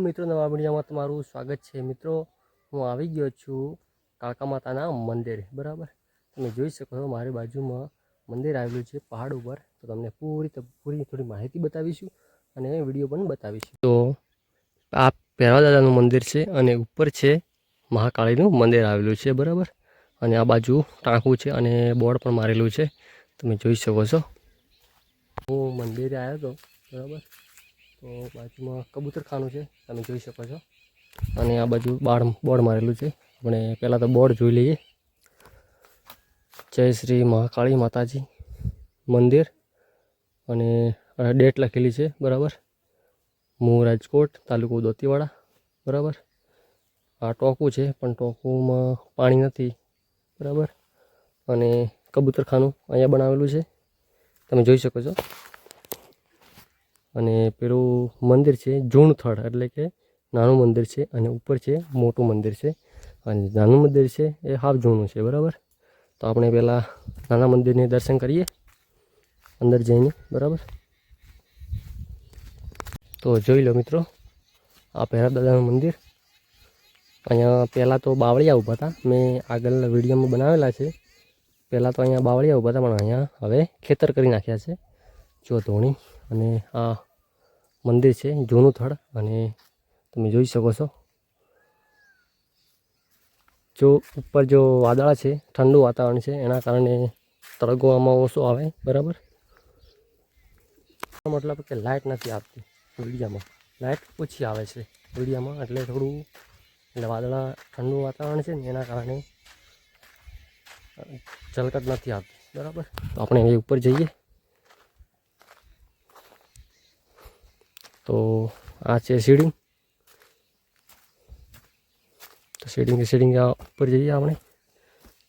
મિત્રો, નવા વિડીયોમાં તમારું સ્વાગત છે। મિત્રો, હું આવી ગયો છું કાળકા માતાના મંદિરે, બરાબર। તમે જોઈ શકો છો મારી બાજુમાં મંદિર આવેલું છે પહાડ ઉપર। તો તમને પૂરી થોડી માહિતી બતાવીશું અને વિડીયો પણ બતાવીશું। તો આ ભેરવા દાદાનું મંદિર છે અને ઉપર છે મહાકાળીનું મંદિર આવેલું છે, બરાબર। અને આ બાજુ ટાંકું છે અને બોર્ડ પણ મારેલું છે, તમે જોઈ શકો છો। હું મંદિરે આવ્યો હતો, બરાબર। તો બાજુમાં કબૂતરખાનું છે, તમે જોઈ શકો છો। અને આ બાજુ બોર્ડ મારેલું છે। આપણે પહેલાં તો બોર્ડ જોઈ લઈએ। જય શ્રી મહાકાળી માતાજી મંદિર અને ડેટ લખેલી છે, બરાબર। હું રાજકોટ, તાલુકો દોતીવાડા, બરાબર। આ ટોકું છે પણ ટોકુમાં પાણી નથી, બરાબર। અને કબૂતરખાનું અહીંયા બનાવેલું છે, તમે જોઈ શકો છો। અને પેલું મંદિર છે જૂણથળ, એટલે કે નાનું મંદિર છે અને ઉપર છે મોટું મંદિર છે। અને નાનું મંદિર છે એ હાવ જૂનું છે, બરાબર। તો આપણે પહેલાં નાના મંદિરને દર્શન કરીએ અંદર જઈને, બરાબર। તો જોઈ લો મિત્રો, આ ભૈરવ દાદાનું મંદિર। અહીંયા પહેલાં તો બાવળિયા ઊભા હતા, મેં આગળના વિડીયોમાં બનાવેલા છે। પહેલાં તો અહીંયા બાવળિયા ઊભા હતા, પણ અહીંયા હવે ખેતર કરી નાખ્યા છે। જો ધોણી અને આ મંદિર છે જૂનું થડ, અને તમે જોઈ શકો છો। જો ઉપર જો વાદળા છે, ઠંડુ વાતાવરણ છે, એના કારણે તડકો આમાં ઓછો આવે, બરાબર। મતલબ કે લાઇટ નથી આવતી વિડીયામાં, લાઇટ ઓછી આવે છે વિડીયામાં, એટલે થોડું એટલે વાદળા ઠંડુ વાતાવરણ છે ને એના કારણે ઝલકટ નથી આવતી, બરાબર। તો આપણે એ ઉપર જઈએ। તો આ છે સીડી। તો સીડિંગ ઉપર જઈએ આપણે।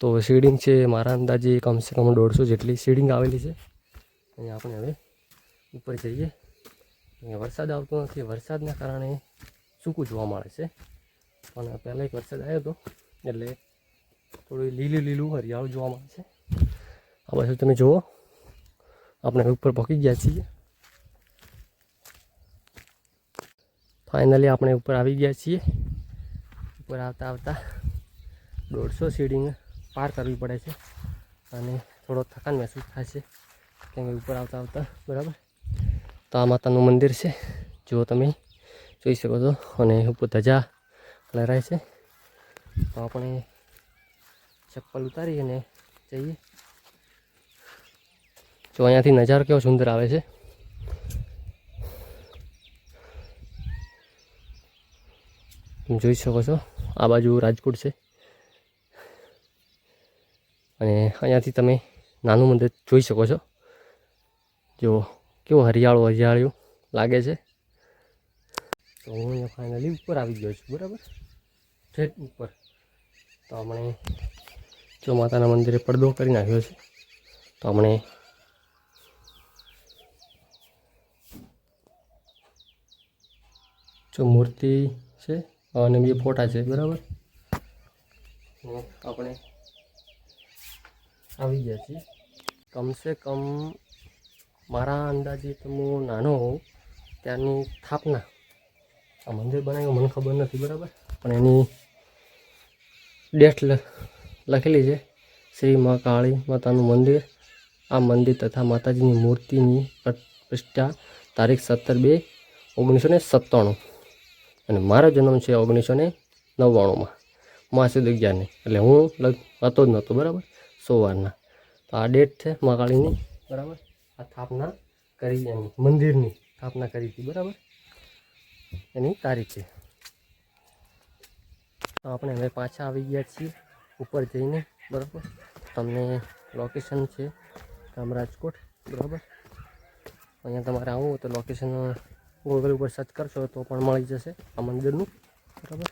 તો સીડિંગ છે મારા અંદાજે કમસે કમ 150 જેટલી સીડિંગ આવેલી છે। અહીંયા આપણે હવે ઉપર જઈએ। અહીંયા વરસાદ આવતો નથી, વરસાદના કારણે સૂકું જોવા મળે છે। પણ પહેલાં એક વરસાદ આવ્યો હતો એટલે થોડું લીલું હરિયાળું જોવા મળે છે। આ બાજુ તમે જુઓ, આપણે ઉપર પહોંચી ગયા છીએ। ફાઇનલી આપણે ઉપર આવી ગયા છીએ। ઉપર આવતા 150 સીડિંગ પાર કરવી પડે છે અને થોડો થકાન મહેસૂસ થાય છે, કેમ કે ઉપર આવતા બરાબર। તો આ માતાનું મંદિર છે, જો તમે જોઈ શકો છો। અને ઉપર ધજા લહેરાય છે। તો આપણે ચપ્પલ ઉતારી અને જઈએ। જો અહીંયાથી નજારો કેવો સુંદર આવે છે। તમે જોઈ શકો છો, આ બાજુ રાજકોટ છે અને અહીંયાથી તમે નાનું મંદિર જોઈ શકો છો। જો કેવું હરિયાળું લાગે છે। તો હું અહીંયા ફાઇનલી ઉપર આવી ગયો છું, બરાબર, ઠેઠ ઉપર। તો આપણે જો માતાના મંદિરે પડદો કરી નાખ્યો છે। તો આપણે જો મૂર્તિ છે અને 2 ફોટા છે, બરાબર। આપણે આવી ગયા છીએ। કમસે કમ મારા અંદાજે તો હું નાનો હોઉં ત્યારની સ્થાપના આ મંદિર બનાવ્યું મને ખબર નથી, બરાબર। પણ એની ડેટ લખેલી છે, શ્રી મહાકાળી માતાનું મંદિર। આ મંદિર તથા માતાજીની મૂર્તિની પ્રતિષ્ઠા તારીખ 17/2/1997 અને મારો જન્મ છે 1999માં માસુદ 11ને, એટલે હું હતો જ નહોતો, બરાબર, સોમવારના। તો આ ડેટ છે મહાકાળીની, બરાબર। આ સ્થાપના કરી, એની મંદિરની સ્થાપના કરી હતી, બરાબર, એની તારીખ છે। તો આપણે હવે પાછા આવી ગયા છીએ ઉપર જઈને, બરાબર। તમને લોકેશન છે ગામ રાજકોટ, બરાબર। અહીંયા તમારે આવવું હોય તો લોકેશન ગૂગલ ઉપર સર્ચ કરશો તો પણ મળી જશે આ મંદિરનું, બરાબર।